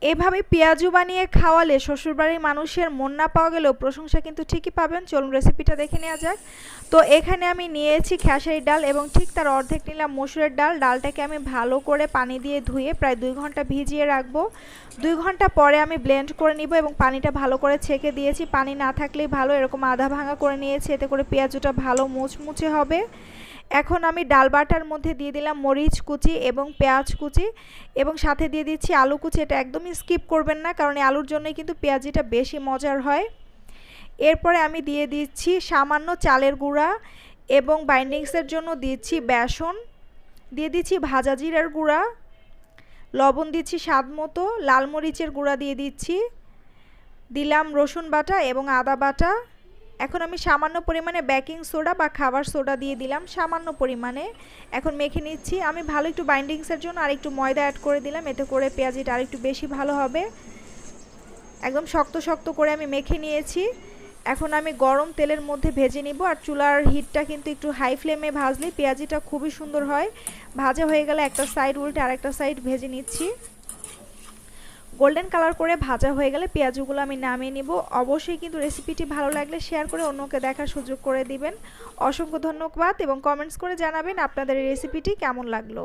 এভাবে পেঁয়াজু বানিয়ে খাওয়ালে শ্বশুরবাড়ির মানুষের মন না পাওয়া গেলেও প্রশংসা কিন্তু ঠিকই পাবেন। চলুন রেসিপিটা দেখে নেওয়া যাক। তো এখানে আমি নিয়েছি খেসারির ডাল এবং ঠিক তার অর্ধেক নিলাম মসুরের ডাল। ডালটাকে আমি ভালো করে পানি দিয়ে ধুয়ে প্রায় 2 ঘন্টা ভিজিয়ে রাখবো। 2 ঘন্টা পরে আমি ব্লেন্ড করে নিব এবং পানিটা ভালো করে ছেঁকে দিয়েছি। পানি না থাকলেই ভালো, এরকম আধা ভাঙা করে নিয়েছি, এতে করে পেঁয়াজুটা ভালো মুচমুচে হবে। এখন আমি ডাল বাটার মধ্যে দিয়ে দিলাম মরিচ কুচি এবং পেঁয়াজ কুচি এবং সাথে দিয়ে দিচ্ছি আলু কুচি। এটা একদমই স্কিপ করবেন না, কারণ এই আলুর জন্যই কিন্তু পেঁয়াজিটা বেশি মজার হয়। এরপরে আমি দিয়ে দিচ্ছি সামান্য চালের গুঁড়া এবং বাইন্ডিংসের জন্য দিচ্ছি বেসন, দিয়ে দিচ্ছি ভাজা জিরার গুঁড়া, লবণ দিচ্ছি স্বাদ মতো, লাল মরিচের গুঁড়া দিয়ে দিচ্ছি, দিলাম রসুন বাটা এবং আদা বাটা। এখন আমি সামান্য পরিমাণে বেকিং সোডা বা খাবার সোডা দিয়ে দিলাম সামান্য পরিমাণে। এখন মেখে নিচ্ছি। আমি ভালো একটু বাইন্ডিংসের জন্য আর একটু ময়দা অ্যাড করে দিলাম, এতে করে পেঁয়াজিটা আর একটু বেশি ভালো হবে। একদম শক্ত শক্ত করে আমি মেখে নিয়েছি। এখন আমি গরম তেলের মধ্যে ভেজে নিব, আর চুলার হিটটা কিন্তু একটু হাই ফ্লেমে ভাজলে পেঁয়াজিটা খুবই সুন্দর হয়। ভাজা হয়ে গেলে একটা সাইড উল্টে আরেকটা সাইড ভেজে নিচ্ছি। গোল্ডেন কালার করে ভাজা হয়ে গেলে পেঁয়াজগুলো আমি নামিয়ে নিব। অবশ্যই কিন্তু রেসিপিটি ভালো লাগলে শেয়ার করে অন্যকে দেখার সুযোগ করে দিবেন। অসংখ্য ধন্যবাদ এবং কমেন্টস করে জানাবেন আপনাদের এই রেসিপিটি কেমন লাগলো।